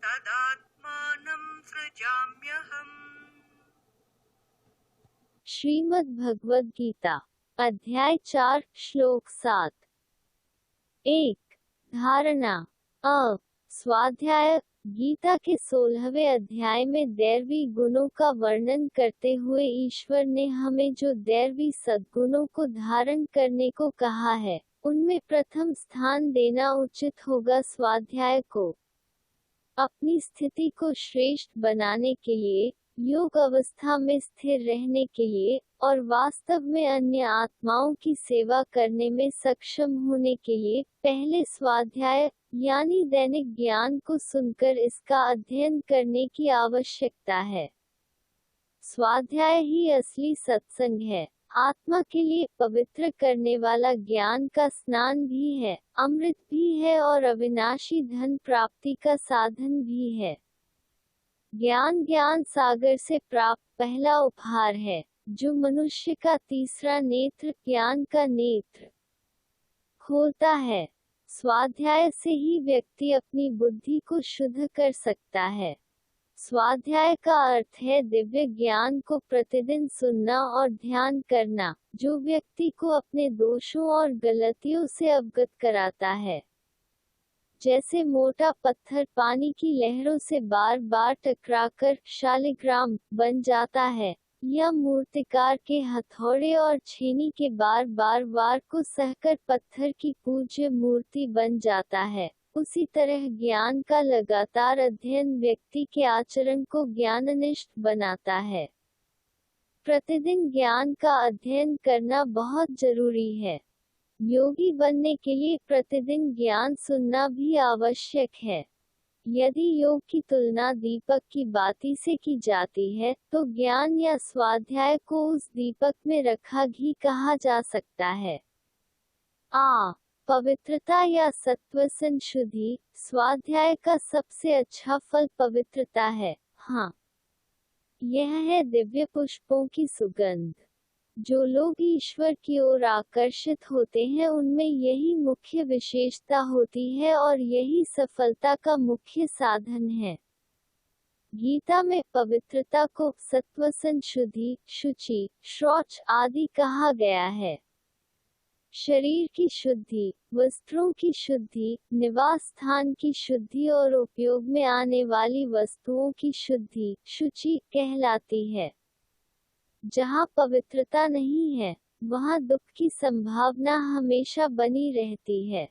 तदात्मानं सृजाम्यहम्। श्रीमद् भगवद गीता अध्याय 4 श्लोक 7। 1। धारणा। स्वाध्याय। गीता के 16वें अध्याय में दैवी गुणों का वर्णन करते हुए ईश्वर ने हमें जो दैवी सद्गुणों को धारण करने को कहा है, उनमें प्रथम स्थान देना उचित होगा स्वाध्याय को। अपनी स्थिति को श्रेष्ठ बनाने के लिए, योग अवस्था में स्थिर रहने के लिए और वास्तव में अन्य आत्माओं की सेवा करने में सक्षम होने के लिए पहले स्वाध्याय यानी दैनिक ज्ञान को सुनकर इसका अध्ययन करने की आवश्यकता है। स्वाध्याय ही असली सत्संग है, आत्मा के लिए पवित्र करने वाला ज्ञान का स्नान भी है, अमृत भी है और अविनाशी धन प्राप्ति का साधन भी है। ज्ञान सागर से प्राप्त पहला उपहार है, जो मनुष्य का तीसरा नेत्र ज्ञान का नेत्र खोलता है। स्वाध्याय से ही व्यक्ति अपनी बुद्धि को शुद्ध कर सकता है। स्वाध्याय का अर्थ है दिव्य ज्ञान को प्रतिदिन सुनना और ध्यान करना, जो व्यक्ति को अपने दोषों और गलतियों से अवगत कराता है। जैसे मोटा पत्थर पानी की लहरों से बार बार टकराकर शालिग्राम बन जाता है, या मूर्तिकार के हथौड़े और छेनी के बार बार वार को सहकर पत्थर की पूज्य मूर्ति बन जाता है, उसी तरह ज्ञान का लगातार अध्ययन व्यक्ति के आचरण को ज्ञाननिष्ठ बनाता है। प्रतिदिन ज्ञान का अध्ययन करना बहुत जरूरी है। योगी बनने के लिए प्रतिदिन ज्ञान सुनना भी आवश्यक है। यदि योग की तुलना दीपक की बाती से की जाती है, तो ज्ञान या स्वाध्याय को उस दीपक में रखा घी कहा जा सकता है। पवित्रता या सत्व संशुद्धि। स्वाध्याय का सबसे अच्छा फल पवित्रता है। यह है दिव्य पुष्पों की सुगंध। जो लोग ईश्वर की ओर आकर्षित होते हैं, उनमें यही मुख्य विशेषता होती है और यही सफलता का मुख्य साधन है। गीता में पवित्रता को सत्व संशुद्धि, शुचि, शौच आदि कहा गया है। शरीर की शुद्धि, वस्त्रों की शुद्धि, निवास स्थान की शुद्धि और उपयोग में आने वाली वस्तुओं की शुद्धि शुचि कहलाती है। जहाँ पवित्रता नहीं है, वहाँ दुख की संभावना हमेशा बनी रहती है।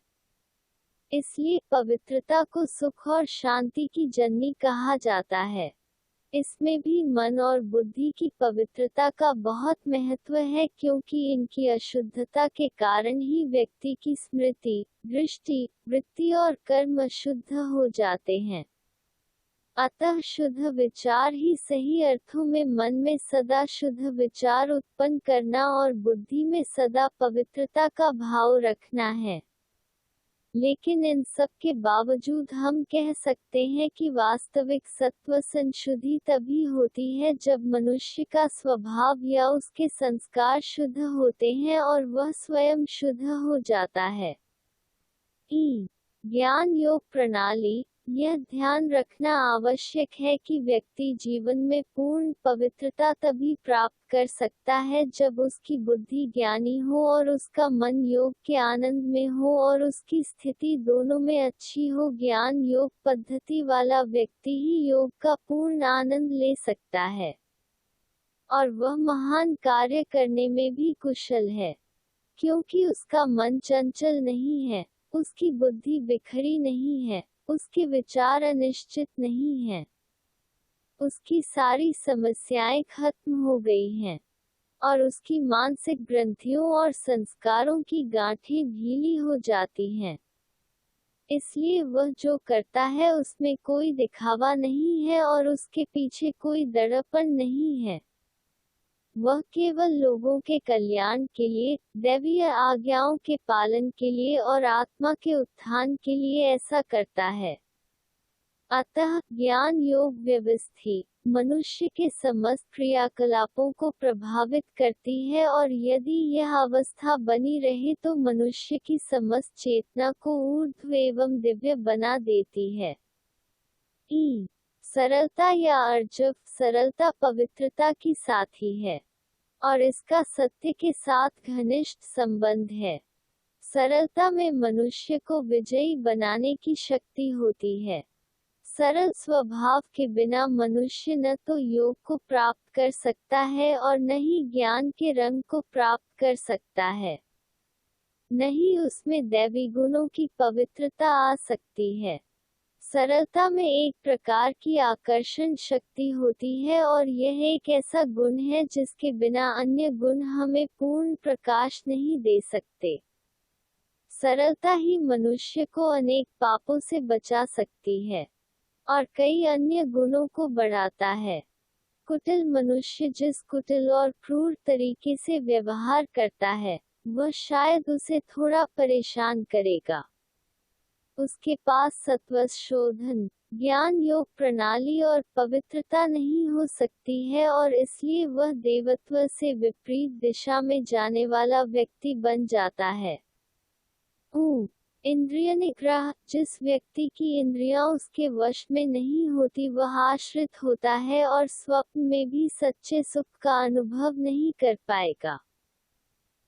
इसलिए पवित्रता को सुख और शांति की जननी कहा जाता है। इसमें भी मन और बुद्धि की पवित्रता का बहुत महत्व है, क्योंकि इनकी अशुद्धता के कारण ही व्यक्ति की स्मृति, दृष्टि, वृत्ति और कर्म अशुद्ध हो जाते हैं। अतः शुद्ध विचार ही सही अर्थों में मन में सदा शुद्ध विचार उत्पन्न करना और बुद्धि में सदा पवित्रता का भाव रखना है। लेकिन इन सब के बावजूद हम कह सकते हैं कि वास्तविक सत्व संशुद्धि तभी होती है जब मनुष्य का स्वभाव या उसके संस्कार शुद्ध होते हैं और वह स्वयं शुद्ध हो जाता है। ज्ञान योग प्रणाली। यह ध्यान रखना आवश्यक है कि व्यक्ति जीवन में पूर्ण पवित्रता तभी प्राप्त कर सकता है जब उसकी बुद्धि ज्ञानी हो और उसका मन योग के आनंद में हो और उसकी स्थिति दोनों में अच्छी हो। ज्ञान योग पद्धति वाला व्यक्ति ही योग का पूर्ण आनंद ले सकता है, और वह महान कार्य करने में भी कुशल है, क्योंकि उसका मन चंचल नहीं है, उसकी बुद्धि बिखरी नहीं है, उसके विचार अनिश्चित नहीं हैं, उसकी सारी समस्याएं खत्म हो गई हैं, और उसकी मानसिक ग्रंथियों और संस्कारों की गांठें ढीली हो जाती हैं। इसलिए वह जो करता है उसमें कोई दिखावा नहीं है और उसके पीछे कोई दड़पण नहीं है। वह केवल लोगों के कल्याण के लिए, दैवीय आज्ञाओं के पालन के लिए और आत्मा के उत्थान के लिए ऐसा करता है। अतः ज्ञान योग व्यवस्थी मनुष्य के समस्त क्रियाकलापों को प्रभावित करती है और यदि यह अवस्था बनी रहे तो मनुष्य की समस्त चेतना को ऊर्ध्व एवं दिव्य बना देती है। सरलता या अर्जव सरलता पवित्रता की साथी है और इसका सत्य के साथ घनिष्ठ संबंध है। सरलता में मनुष्य को विजयी बनाने की शक्ति होती है। सरल स्वभाव के बिना मनुष्य न तो योग को प्राप्त कर सकता है और न ही ज्ञान के रंग को प्राप्त कर सकता है, न ही उसमें दैवी गुणों की पवित्रता आ सकती है। सरलता में एक प्रकार की आकर्षण शक्ति होती है और यह एक ऐसा गुण है जिसके बिना अन्य गुण हमें पूर्ण प्रकाश नहीं दे सकते। सरलता ही मनुष्य को अनेक पापों से बचा सकती है और कई अन्य गुणों को बढ़ाता है। कुटिल मनुष्य जिस कुटिल और क्रूर तरीके से व्यवहार करता है वह शायद उसे थोड़ा परेशान करेगा। उसके पास सत्व शोधन, ज्ञान योग प्रणाली और पवित्रता नहीं हो सकती है और इसलिए वह देवत्व से विपरीत दिशा में जाने वाला व्यक्ति बन जाता है। इंद्रिय निग्रह जिस व्यक्ति की इंद्रियां उसके वश में नहीं होती वह आश्रित होता है और स्वप्न में भी सच्चे सुख का अनुभव नहीं कर पाएगा।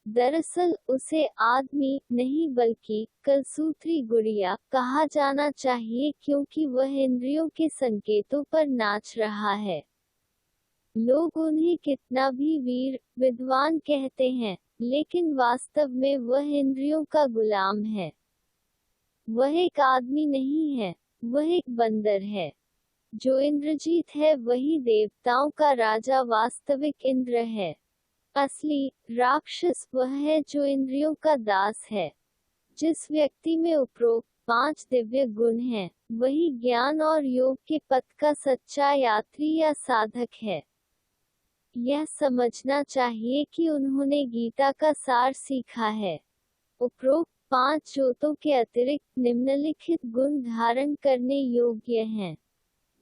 दरअसल उसे आदमी नहीं बल्कि कलसूत्री गुड़िया कहा जाना चाहिए क्योंकि वह इंद्रियों के संकेतों पर नाच रहा है। लोग उन्हें कितना भी वीर विद्वान कहते हैं लेकिन वास्तव में वह इंद्रियों का गुलाम है। वह एक आदमी नहीं है, वह एक बंदर है। जो इंद्रजीत है वही देवताओं का राजा वास्तविक इंद्र है। असली राक्षस वह है जो इंद्रियों का दास है। जिस व्यक्ति में उपरोक्त 5 दिव्य गुण हैं, वही ज्ञान और योग के पथ का सच्चा यात्री या साधक है। यह समझना चाहिए कि उन्होंने गीता का सार सीखा है। उपरोक्त 5 ज्योतों के अतिरिक्त निम्नलिखित गुण धारण करने योग्य हैं।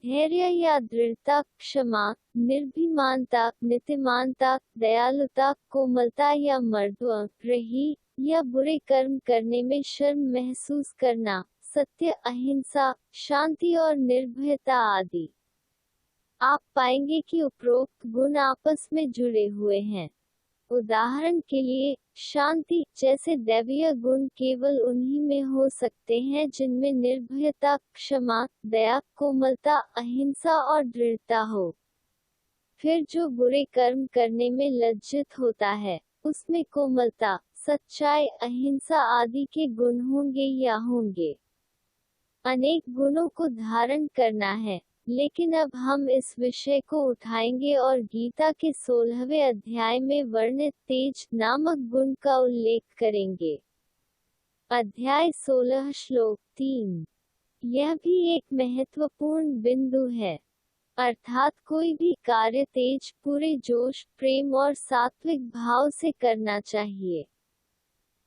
धैर्य या दृढ़ता, क्षमा, निर्भीमानता, नीतिमानता, दयालुता, कोमलता या मर्दत्व, रही या बुरे कर्म करने में शर्म महसूस करना, सत्य, अहिंसा, शांति और निर्भयता आदि। आप पाएंगे कि उपरोक्त गुण आपस में जुड़े हुए हैं। उदाहरण के लिए, शांति जैसे दैवीय गुण केवल उन्हीं में हो सकते हैं जिनमें निर्भयता, क्षमा, दया, कोमलता, अहिंसा और दृढ़ता हो। फिर जो बुरे कर्म करने में लज्जित होता है, उसमें कोमलता, सच्चाई, अहिंसा आदि के गुण होंगे या होंगे। अनेक गुणों को धारण करना है, लेकिन अब हम इस विषय को उठाएंगे और गीता के 16वें अध्याय में वर्णित तेज नामक गुण का उल्लेख करेंगे। अध्याय 16 श्लोक 3। यह भी एक महत्वपूर्ण बिंदु है, अर्थात कोई भी कार्य तेज, पूरे जोश, प्रेम और सात्विक भाव से करना चाहिए।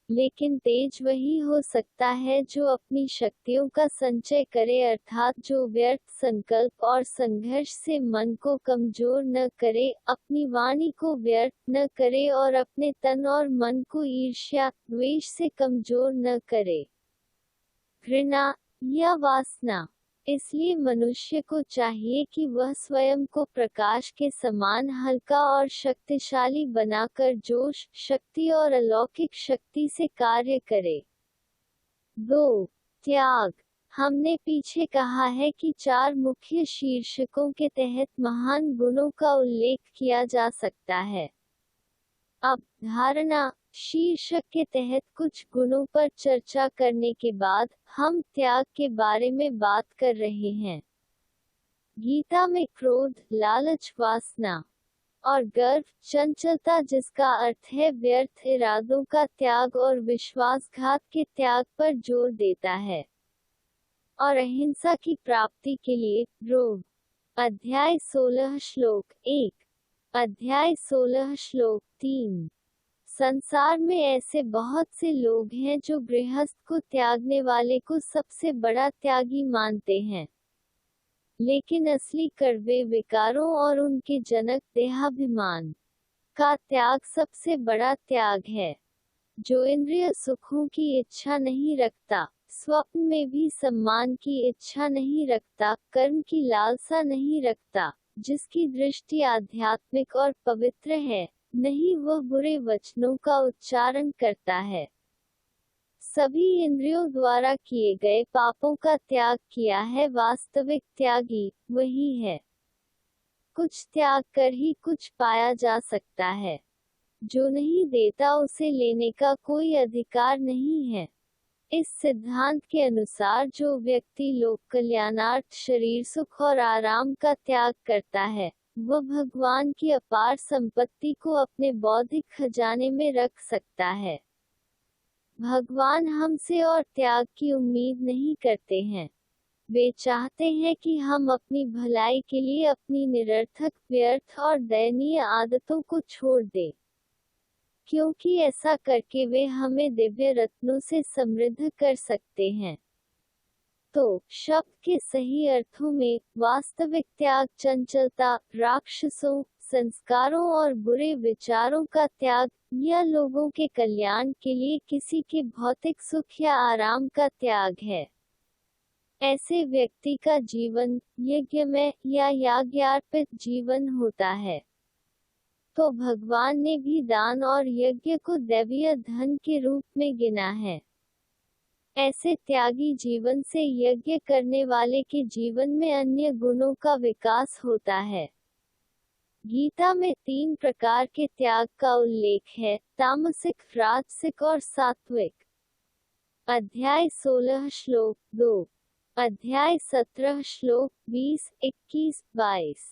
लेकिन तेज वही हो सकता है जो अपनी शक्तियों का संचय करे, अर्थात जो व्यर्थ संकल्प और संघर्ष से मन को कमजोर न करे, अपनी वाणी को व्यर्थ न करे और अपने तन और मन को ईर्ष्या, द्वेष से कमजोर न करे, घृणा या वासना। इसलिए मनुष्य को चाहिए कि वह स्वयं को प्रकाश के समान हल्का और शक्तिशाली बनाकर जोश, शक्ति और अलौकिक शक्ति से कार्य करे। 2. त्याग। हमने पीछे कहा है कि 4 मुख्य शीर्षकों के तहत महान गुणों का उल्लेख किया जा सकता है। अब धारणा शीर्षक के तहत कुछ गुणों पर चर्चा करने के बाद हम त्याग के बारे में बात कर रहे हैं। गीता में क्रोध, लालच, वासना और गर्व, चंचलता जिसका अर्थ है व्यर्थ इरादों का त्याग और विश्वासघात के त्याग पर जोर देता है, और अहिंसा की प्राप्ति के लिए रोग। अध्याय 16 श्लोक 1, अध्याय 16 श्लोक 3। संसार में ऐसे बहुत से लोग हैं जो गृहस्थ को त्यागने वाले को सबसे बड़ा त्यागी मानते हैं। लेकिन असली कड़वे विकारों और उनके जनक देहाभिमान का त्याग सबसे बड़ा त्याग है। जो इंद्रिय सुखों की इच्छा नहीं रखता, स्वप्न में भी सम्मान की इच्छा नहीं रखता, कर्म की लालसा नहीं रखता, जिसकी दृष्टि आध्यात्मिक और पवित्र है, नहीं वह बुरे वचनों का उच्चारण करता है। सभी इंद्रियों द्वारा किए गए पापों का त्याग किया है। वास्तविक त्यागी वही है। कुछ त्याग कर ही कुछ पाया जा सकता है। जो नहीं देता उसे लेने का कोई अधिकार नहीं है। इस सिद्धांत के अनुसार जो व्यक्ति लोक कल्याणार्थ शरीर सुख और आराम का त्याग करता है, वह भगवान की अपार संपत्ति को अपने बौद्धिक खजाने में रख सकता है। भगवान हमसे और त्याग की उम्मीद नहीं करते हैं। वे चाहते हैं कि हम अपनी भलाई के लिए अपनी निरर्थक, व्यर्थ और दयनीय आदतों को छोड़ दें, क्योंकि ऐसा करके वे हमें दिव्य रत्नों से समृद्ध कर सकते हैं। तो शब्द के सही अर्थों में वास्तविक त्याग चंचलता, राक्षसों, संस्कारों और बुरे विचारों का त्याग, या लोगों के कल्याण के लिए किसी के भौतिक सुख या आराम का त्याग है। ऐसे व्यक्ति का जीवन यज्ञमय या याज्ञार्पित जीवन होता है। तो भगवान ने भी दान और यज्ञ को दैवीय धन के रूप में गिना है। ऐसे त्यागी जीवन से यज्ञ करने वाले के जीवन में अन्य गुणों का विकास होता है। गीता में 3 प्रकार के त्याग का उल्लेख है: तामसिक, राजसिक और सात्विक। अध्याय 16 श्लोक 2, अध्याय 17 श्लोक 20, 21, 22।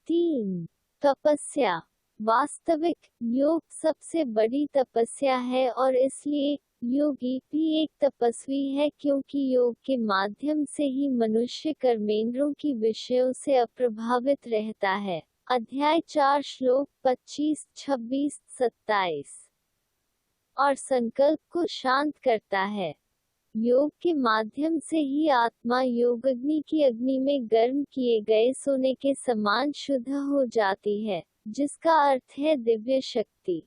3. तपस्या। वास्तविक योग सबसे बड़ी तपस्या है और इसलिए योगी भी एक तपस्वी है, क्योंकि योग के माध्यम से ही मनुष्य कर्मेंद्रों की विषयों से अप्रभावित रहता है। अध्याय 4 श्लोक 25, 26, 27। और संकल्प को शांत करता है। योग के माध्यम से ही आत्मा योगाग्नि की अग्नि में गर्म किए गए सोने के समान शुद्ध हो जाती है, जिसका अर्थ है दिव्य शक्ति।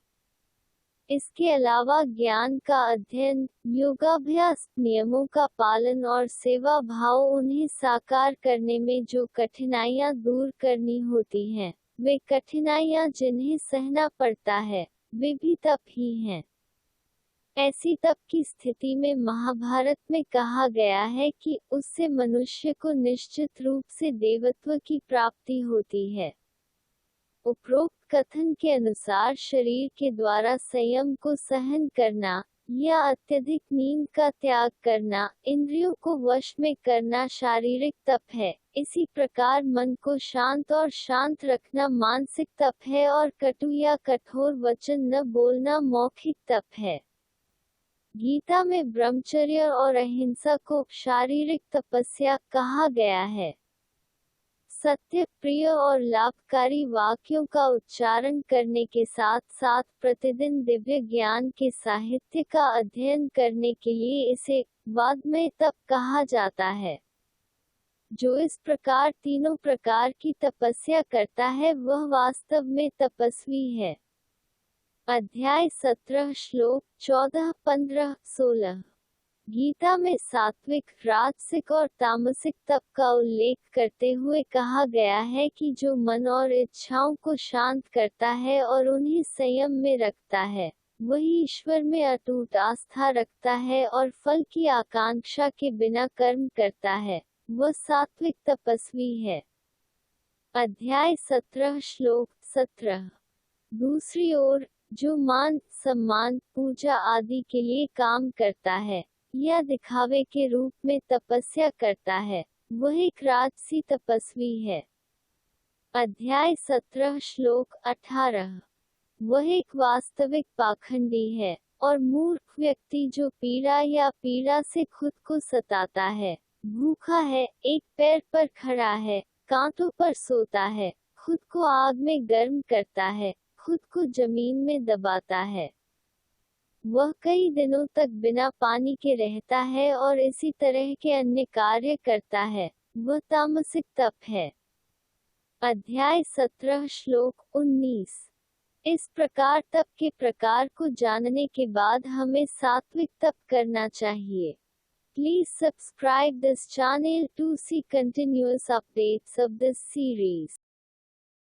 इसके अलावा ज्ञान का अध्ययन, योगाभ्यास, नियमों का पालन और सेवा भाव उन्हें साकार करने में जो कठिनाइयां दूर करनी होती हैं, वे कठिनाइयां जिन्हें सहना पड़ता है, वे भी तप ही हैं। ऐसी तप की स्थिति में महाभारत में कहा गया है कि उससे मनुष्य को निश्चित रूप से देवत्व की प्राप्ति होती है। उपरोक्त कथन के अनुसार शरीर के द्वारा संयम को सहन करना या अत्यधिक नींद का त्याग करना, इंद्रियों को वश में करना शारीरिक तप है। इसी प्रकार मन को शांत और शांत रखना मानसिक तप है और कटु या कठोर वचन न बोलना मौखिक तप है। गीता में ब्रह्मचर्य और अहिंसा को शारीरिक तपस्या कहा गया है। सत्य, प्रिय और लाभकारी वाक्यों का उच्चारण करने के साथ साथ प्रतिदिन दिव्य ज्ञान के साहित्य का अध्ययन करने के लिए इसे वाग्मय तप कहा जाता है। जो इस प्रकार तीनों प्रकार की तपस्या करता है वह वास्तव में तपस्वी है। अध्याय 17 श्लोक 14, 15, 16। गीता में सात्विक, राजसिक और तामसिक तप का उल्लेख करते हुए कहा गया है कि जो मन और इच्छाओं को शांत करता है और उन्हें संयम में रखता है, वही ईश्वर में अटूट आस्था रखता है और फल की आकांक्षा के बिना कर्म करता है, वह सात्विक तपस्वी है। अध्याय 17 श्लोक 17। दूसरी ओर जो मान, सम्मान, पूजा आदि के लिए काम करता है या दिखावे के रूप में तपस्या करता है, वह एक राजसी तपस्वी है। अध्याय 17 श्लोक 18। वह एक वास्तविक पाखंडी है और मूर्ख व्यक्ति जो पीड़ा या पीड़ा से खुद को सताता है, भूखा है, एक पैर पर खड़ा है, कांटों पर सोता है, खुद को आग में गर्म करता है, खुद को जमीन में दबाता है। वह कई दिनों तक बिना पानी के रहता है और इसी तरह के अन्य कार्य करता है। वह तामसिक तप है। अध्याय 17 श्लोक 19। इस प्रकार तप के प्रकार को जानने के बाद हमें सात्विक तप करना चाहिए। Please subscribe this channel to see continuous updates of this series.